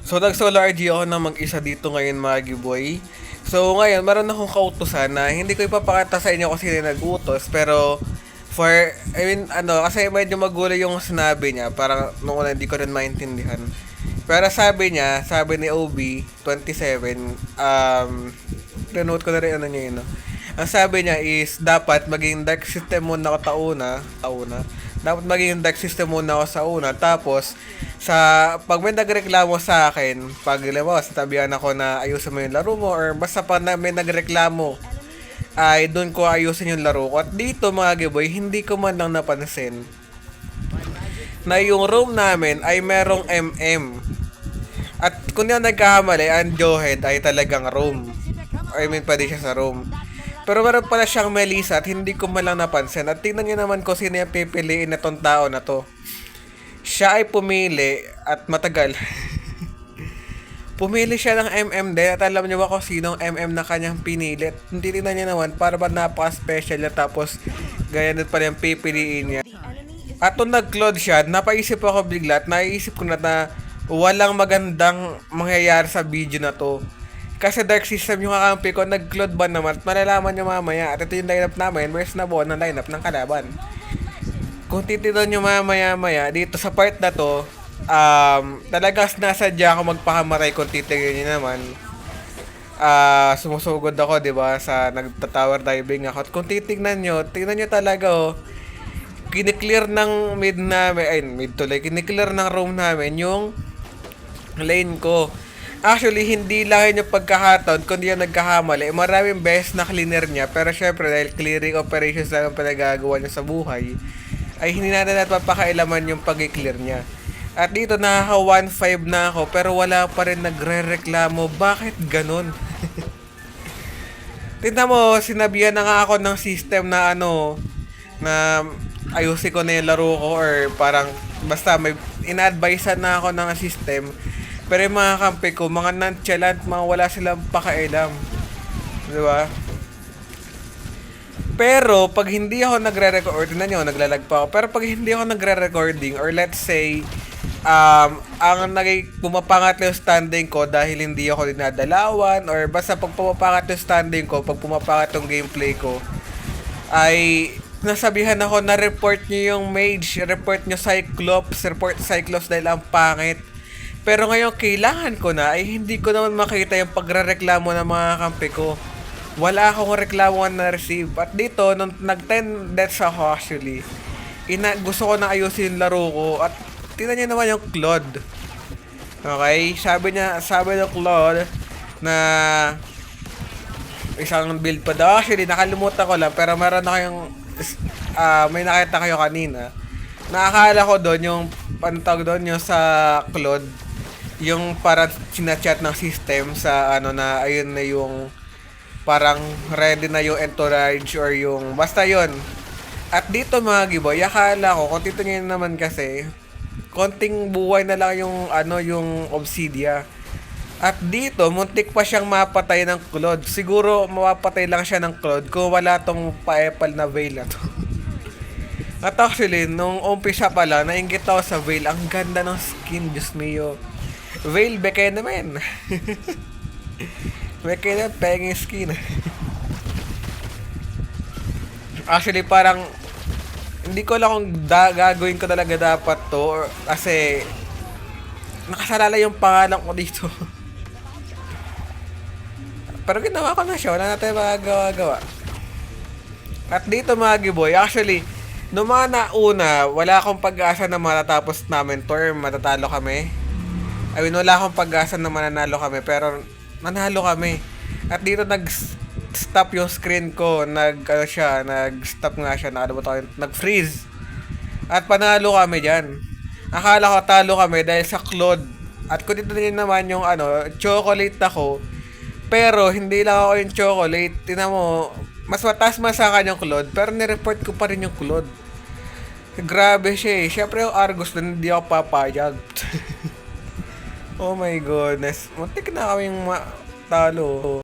So nag-solo RG ako na mag-isa dito ngayon mga giboy. So ngayon, meron akong kautusan na hindi ko ipapakita sa inyo kung sino yung nag-utos. Pero for, I mean, kasi medyo magulo yung sinabi niya. Parang nung una hindi ko rin maintindihan. Pero sabi ni OB27, renote ko na rin ano niya yun, no? Ang sabi niya is, dapat maging dark system muna ako tauna. Dapat maging dark system muna ako sa una. Tapos, pag may nagreklamo sa akin, pag sabihan ako na ayusin mo yung laro mo, or basta pa na may nagreklamo, ay doon ko ayusin yung laro ko. At dito mga giboy, hindi ko man lang napansin na yung room namin ay merong MM. At kung di ako nagkakamali, ang Johead ay talagang room. I mean, pwede siya sa room. Pero meron pala siyang Melissa at hindi ko man lang napansin. At tingnan niyo naman kung sino yung pipiliin na tong tao na to. Siya ay pumili at matagal. Pumili siya ng MM din at alam niyo ba kung sinong MM na kanyang pinilit. Hindi tingnan niya naman para ba napaka-special niya tapos ganyan din pala yung pipiliin niya. At nung nag-cloud siya, napaisip ako bigla at naisip ko na walang magandang mangyayari sa video na to. Kasi Dark System yung kakampi ko, nag-cloud ban naman at malalaman nyo mamaya. At ito yung lineup namin, where's na buwan ng lineup ng kalaban. Kung titignan nyo mamaya dito sa part na to, talagang nasadya ako magpakamatay kung titignan nyo naman. Sumusugod ako, di ba, sa nagta-tower diving ako. At kung tingnan nyo talaga, kiniklear ng mid namin, ay mid tuloy, kiniklear ng room namin yung lane ko. Actually, hindi lang yung pagkakataon, kundi yung nagkakamali. Maraming beses na cleaner niya, pero syempre dahil clearing operations lang ang pinagagawa niya sa buhay, ay hindi natin papakailaman yung pag-clear niya. At dito nakaka 1-5 na ako, pero wala pa rin nagre-reklamo. Bakit ganun? Tingnan mo, sinabihan na nga ako ng system na na ayusin ko na yung laro ko or parang basta may ina-advisean na ako ng system. Pero yung mga kampi ko, mga nonchalant, mga wala silang pakailam. Di ba? Pero, pag hindi ako nagre-record, tingnan nyo, naglalag pa ako. Pero pag hindi ako nagre-recording, or let's say, ang pumapangat yung standing ko dahil hindi ako dinadalawan, or basta pag pumapangat yung standing ko, pag pumapangat yung gameplay ko, ay nasabihan ako na report nyo yung mage, report nyo Cyclops, report Cyclops dahil ang pangit. Pero ngayon, kailangan ko na, ay hindi ko naman makita yung pagrereklamo ng mga kampi ko. Wala akong reklamo na receive. At dito, nung nag-10 deaths ako actually, gusto ko na ayusin yung laro ko. At tingnan niyo naman yung Claude. Okay? Sabi ng Claude na isang build pa daw. Actually, nakalimutan ko lang. Pero meron na kayong, may nakita kayo kanina. Nakakala ko doon yung, pantawag doon yung sa Claude. Yung para sinachat ng system sa na ayun na yung parang ready na yung entourage or yung basta yon. At dito mga giboy, akala ko kung titingnan naman kasi konting buhay na lang yung yung obsidia. At dito muntik pa siyang mapatay ng Claude. Siguro mapapatay lang siya ng Claude kung wala tong paepal na veil na to. At actually, nung umpisa pa lang, nainggit ako sa veil. Ang ganda ng skin, Diyos mio. Veil, bekay naman. Bekay na, penging skin. Actually, parang, hindi ko lang kung gagawin ko talaga dapat to. Kasi, nakasalala yung pangalan ko dito. Pero ginawa ko na siya, wala natin magagawa-gawa. At dito mga giboy, actually, noong mga nauna, wala akong pag-asa na matatapos namin to or matatalo kami. I mean, wala akong pag-asa na mananalo kami, pero nanalo kami. At dito nag-stop yung screen ko, nag-stop nga siya, nag-freeze. At panalo kami dyan. Akala ko talo kami dahil sa Claude. At kung dito din naman yung chocolate ako, pero hindi lang ako yung chocolate. Tingnan mo, mas mataas man sa akin yung Claude, pero nireport ko pa rin yung Claude. Grabe siya eh. Siyempre yung Argus na hindi ako papayag. Oh my goodness. Muntik na kaming talo.